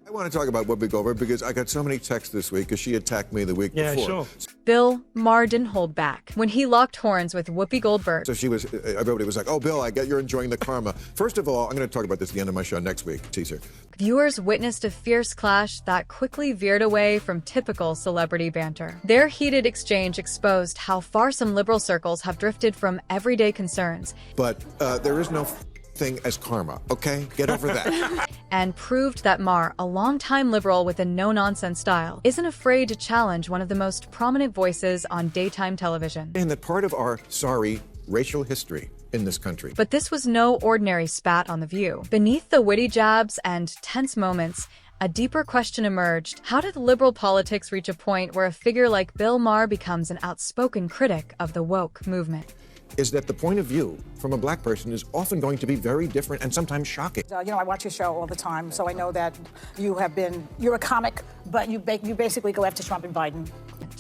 I want to talk about Whoopi Goldberg because I got so many texts this week because she attacked me the week before. Sure. Bill Maher didn't hold back when he locked horns with Whoopi Goldberg. So everybody was like, oh, Bill, I get you're enjoying the karma. First of all, I'm going to talk about this at the end of my show next week, teaser. Viewers witnessed a fierce clash that quickly veered away from typical celebrity banter. Their heated exchange exposed how far some liberal circles have drifted from everyday concerns. But there is no thing as karma, okay? Get over that. And proved that Maher, a longtime liberal with a no-nonsense style, isn't afraid to challenge one of the most prominent voices on daytime television. And that part of our, racial history in this country. But this was no ordinary spat on The View. Beneath the witty jabs and tense moments, a deeper question emerged. How did liberal politics reach a point where a figure like Bill Maher becomes an outspoken critic of the woke movement? Is that the point of view from a black person is often going to be very different and sometimes shocking. I watch your show all the time, so I know that you're a comic, but you basically go after Trump and Biden.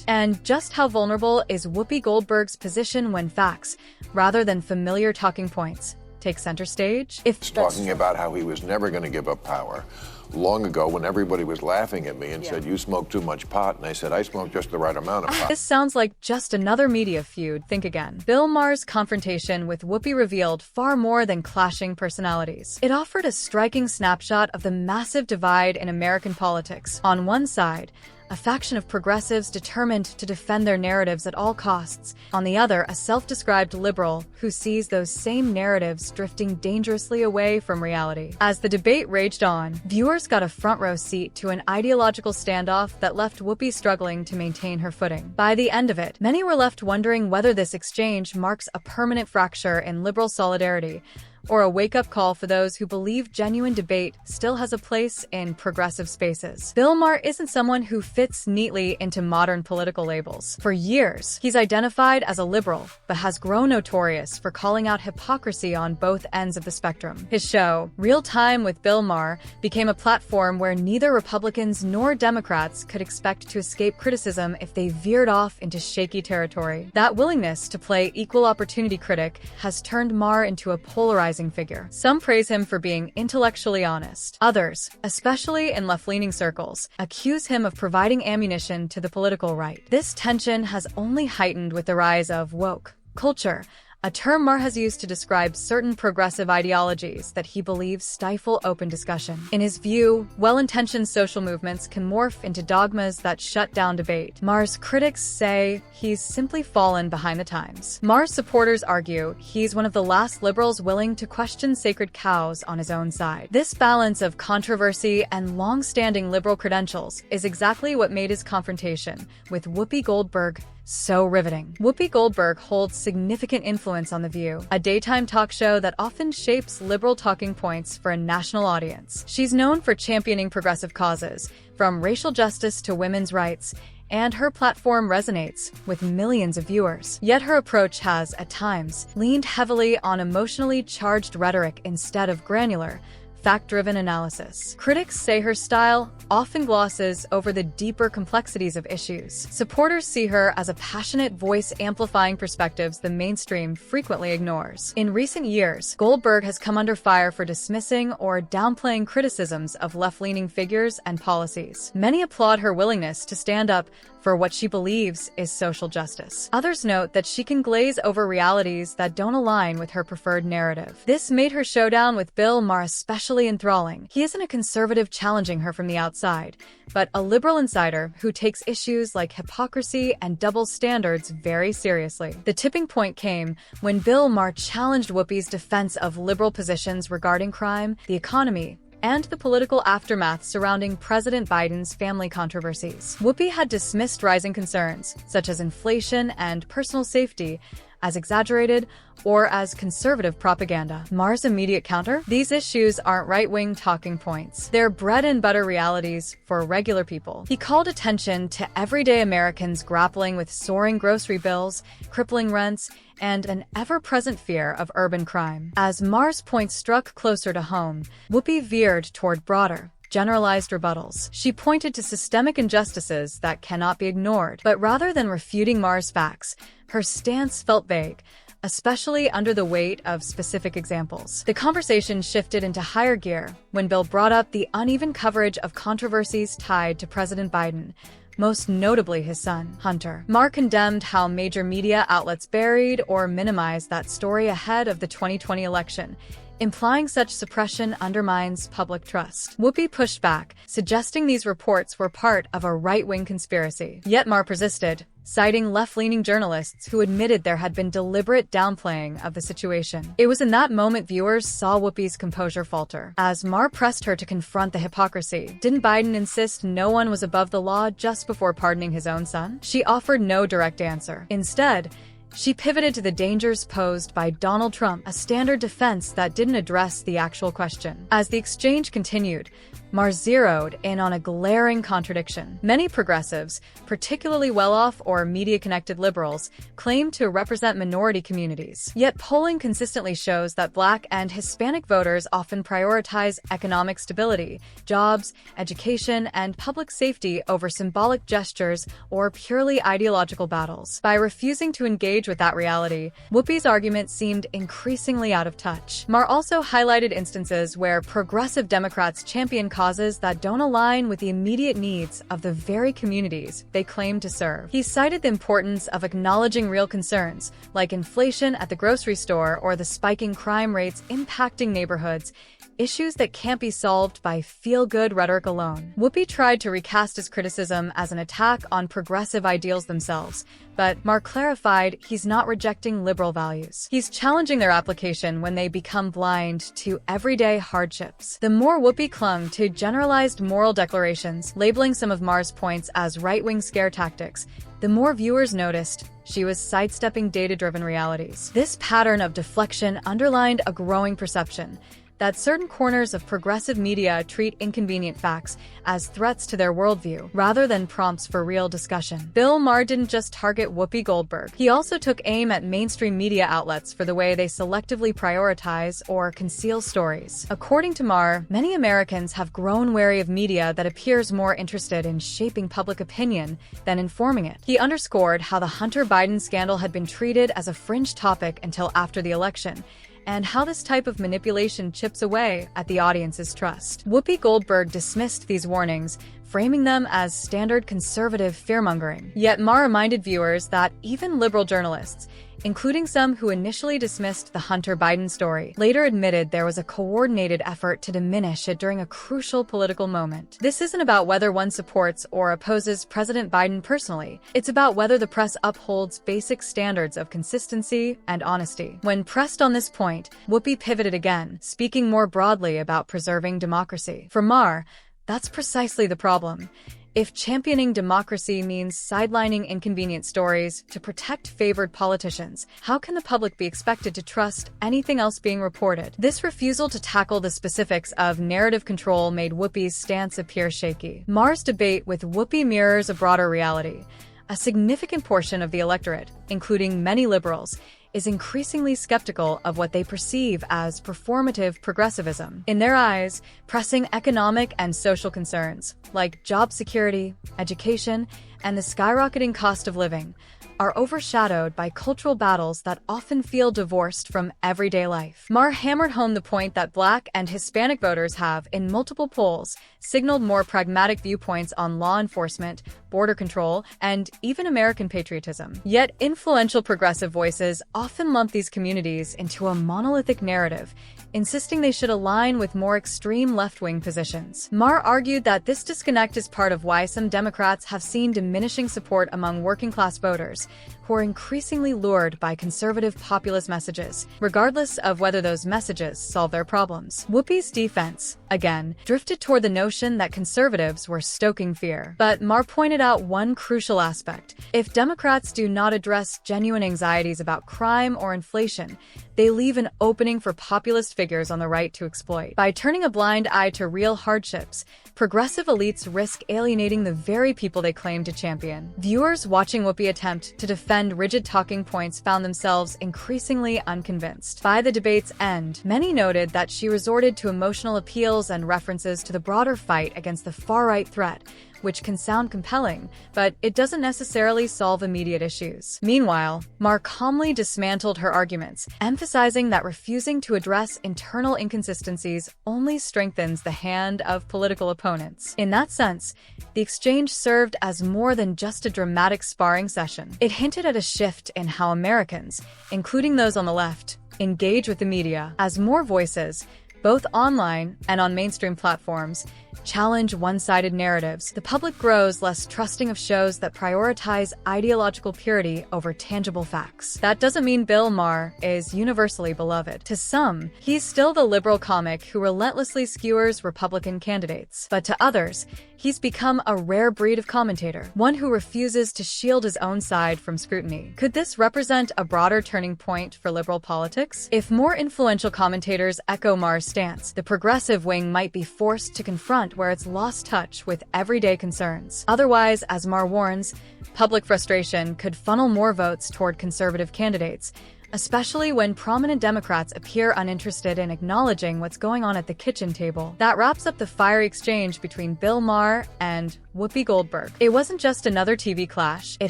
And just how vulnerable is Whoopi Goldberg's position when facts, rather than familiar talking points, take center stage? Talking about how he was never going to give up power. Long ago, when everybody was laughing at me and said, you smoke too much pot, and I said, I smoke just the right amount of pot. This sounds like just another media feud. Think again. Bill Maher's confrontation with Whoopi revealed far more than clashing personalities. It offered a striking snapshot of the massive divide in American politics. On one side, a faction of progressives determined to defend their narratives at all costs. On the other, a self-described liberal who sees those same narratives drifting dangerously away from reality. As the debate raged on, viewers got a front-row seat to an ideological standoff that left Whoopi struggling to maintain her footing. By the end of it, many were left wondering whether this exchange marks a permanent fracture in liberal solidarity, or a wake-up call for those who believe genuine debate still has a place in progressive spaces. Bill Maher isn't someone who fits neatly into modern political labels. For years, he's identified as a liberal, but has grown notorious for calling out hypocrisy on both ends of the spectrum. His show, Real Time with Bill Maher, became a platform where neither Republicans nor Democrats could expect to escape criticism if they veered off into shaky territory. That willingness to play equal opportunity critic has turned Maher into a polarizing figure. Some praise him for being intellectually honest. Others, especially in left-leaning circles, accuse him of providing ammunition to the political right. This tension has only heightened with the rise of woke culture, a term Maher has used to describe certain progressive ideologies that he believes stifle open discussion. In his view, well-intentioned social movements can morph into dogmas that shut down debate. Maher's critics say he's simply fallen behind the times. Maher's supporters argue he's one of the last liberals willing to question sacred cows on his own side. This balance of controversy and long-standing liberal credentials is exactly what made his confrontation with Whoopi Goldberg so riveting. Whoopi Goldberg holds significant influence on The View, a daytime talk show that often shapes liberal talking points for a national audience. She's known for championing progressive causes, from racial justice to women's rights, and her platform resonates with millions of viewers. Yet her approach has, at times, leaned heavily on emotionally charged rhetoric instead of granular, fact-driven analysis. Critics say her style often glosses over the deeper complexities of issues. Supporters see her as a passionate voice amplifying perspectives the mainstream frequently ignores. In recent years, Goldberg has come under fire for dismissing or downplaying criticisms of left-leaning figures and policies. Many applaud her willingness to stand up for what she believes is social justice. Others note that she can glaze over realities that don't align with her preferred narrative. This made her showdown with Bill Maher especially enthralling. He isn't a conservative challenging her from the outside, but a liberal insider who takes issues like hypocrisy and double standards very seriously. The tipping point came when Bill Maher challenged Whoopi's defense of liberal positions regarding crime, the economy, and the political aftermath surrounding President Biden's family controversies. Whoopi had dismissed rising concerns, such as inflation and personal safety, as exaggerated or as conservative propaganda. Maher's immediate counter? These issues aren't right-wing talking points. They're bread-and-butter realities for regular people. He called attention to everyday Americans grappling with soaring grocery bills, crippling rents, and an ever-present fear of urban crime. As Maher's point struck closer to home, Whoopi veered toward broader, generalized rebuttals. She pointed to systemic injustices that cannot be ignored, but rather than refuting Maher's facts, her stance felt vague, especially under the weight of specific examples. The conversation shifted into higher gear when Bill brought up the uneven coverage of controversies tied to President Biden, most notably his son, Hunter. Maher condemned how major media outlets buried or minimized that story ahead of the 2020 election, implying such suppression undermines public trust. Whoopi pushed back, suggesting these reports were part of a right-wing conspiracy. Yet Maher persisted, citing left-leaning journalists who admitted there had been deliberate downplaying of the situation. It was in that moment viewers saw Whoopi's composure falter. As Maher pressed her to confront the hypocrisy, didn't Biden insist no one was above the law just before pardoning his own son? She offered no direct answer. Instead, she pivoted to the dangers posed by Donald Trump, a standard defense that didn't address the actual question. As the exchange continued, Maher zeroed in on a glaring contradiction. Many progressives, particularly well-off or media-connected liberals, claim to represent minority communities. Yet polling consistently shows that Black and Hispanic voters often prioritize economic stability, jobs, education, and public safety over symbolic gestures or purely ideological battles. By refusing to engage with that reality, Whoopi's argument seemed increasingly out of touch. Maher also highlighted instances where progressive Democrats champion causes that don't align with the immediate needs of the very communities they claim to serve. He cited the importance of acknowledging real concerns, like inflation at the grocery store or the spiking crime rates impacting neighborhoods, issues that can't be solved by feel-good rhetoric alone. Whoopi tried to recast his criticism as an attack on progressive ideals themselves, but Maher clarified he's not rejecting liberal values. He's challenging their application when they become blind to everyday hardships. The more Whoopi clung to generalized moral declarations, labeling some of Maher's points as right-wing scare tactics, the more viewers noticed she was sidestepping data-driven realities. This pattern of deflection underlined a growing perception that certain corners of progressive media treat inconvenient facts as threats to their worldview, rather than prompts for real discussion. Bill Maher didn't just target Whoopi Goldberg. He also took aim at mainstream media outlets for the way they selectively prioritize or conceal stories. According to Maher, many Americans have grown wary of media that appears more interested in shaping public opinion than informing it. He underscored how the Hunter Biden scandal had been treated as a fringe topic until after the election, and how this type of manipulation chips away at the audience's trust. Whoopi Goldberg dismissed these warnings, framing them as standard conservative fearmongering. Yet Maher reminded viewers that even liberal journalists, including some who initially dismissed the Hunter Biden story, later admitted there was a coordinated effort to diminish it during a crucial political moment. This isn't about whether one supports or opposes President Biden personally. It's about whether the press upholds basic standards of consistency and honesty. When pressed on this point, Whoopi pivoted again, speaking more broadly about preserving democracy. For Maher, that's precisely the problem. If championing democracy means sidelining inconvenient stories to protect favored politicians, how can the public be expected to trust anything else being reported? This refusal to tackle the specifics of narrative control made Whoopi's stance appear shaky. Maher's debate with Whoopi mirrors a broader reality. A significant portion of the electorate, including many liberals, is increasingly skeptical of what they perceive as performative progressivism. In their eyes, pressing economic and social concerns, like job security, education, and the skyrocketing cost of living, are overshadowed by cultural battles that often feel divorced from everyday life. Maher hammered home the point that Black and Hispanic voters have, in multiple polls, signaled more pragmatic viewpoints on law enforcement, border control, and even American patriotism. Yet influential progressive voices often lump these communities into a monolithic narrative, insisting they should align with more extreme left-wing positions. Maher argued that this disconnect is part of why some Democrats have seen diminishing support among working-class voters, who are increasingly lured by conservative populist messages, regardless of whether those messages solve their problems. Whoopi's defense, again, drifted toward the notion that conservatives were stoking fear. But Maher pointed out one crucial aspect. If Democrats do not address genuine anxieties about crime or inflation, they leave an opening for populist figures on the right to exploit. By turning a blind eye to real hardships, progressive elites risk alienating the very people they claim to champion. Viewers watching Whoopi attempt to defend rigid talking points found themselves increasingly unconvinced. By the debate's end, many noted that she resorted to emotional appeals and references to the broader fight against the far-right threat, which can sound compelling, but it doesn't necessarily solve immediate issues. Meanwhile, Maher calmly dismantled her arguments, emphasizing that refusing to address internal inconsistencies only strengthens the hand of political opponents. In that sense, the exchange served as more than just a dramatic sparring session. It hinted at a shift in how Americans, including those on the left, engage with the media. As more voices, both online and on mainstream platforms, challenge one-sided narratives, the public grows less trusting of shows that prioritize ideological purity over tangible facts. That doesn't mean Bill Maher is universally beloved. To some, he's still the liberal comic who relentlessly skewers Republican candidates. But to others, he's become a rare breed of commentator, one who refuses to shield his own side from scrutiny. Could this represent a broader turning point for liberal politics? If more influential commentators echo Maher's stance, the progressive wing might be forced to confront where it's lost touch with everyday concerns. Otherwise, as Maher warns, public frustration could funnel more votes toward conservative candidates, especially when prominent Democrats appear uninterested in acknowledging what's going on at the kitchen table. That wraps up the fiery exchange between Bill Maher and Whoopi Goldberg. It wasn't just another TV clash, it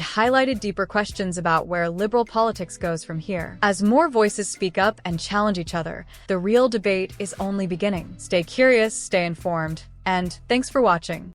highlighted deeper questions about where liberal politics goes from here. As more voices speak up and challenge each other, the real debate is only beginning. Stay curious, stay informed, and thanks for watching.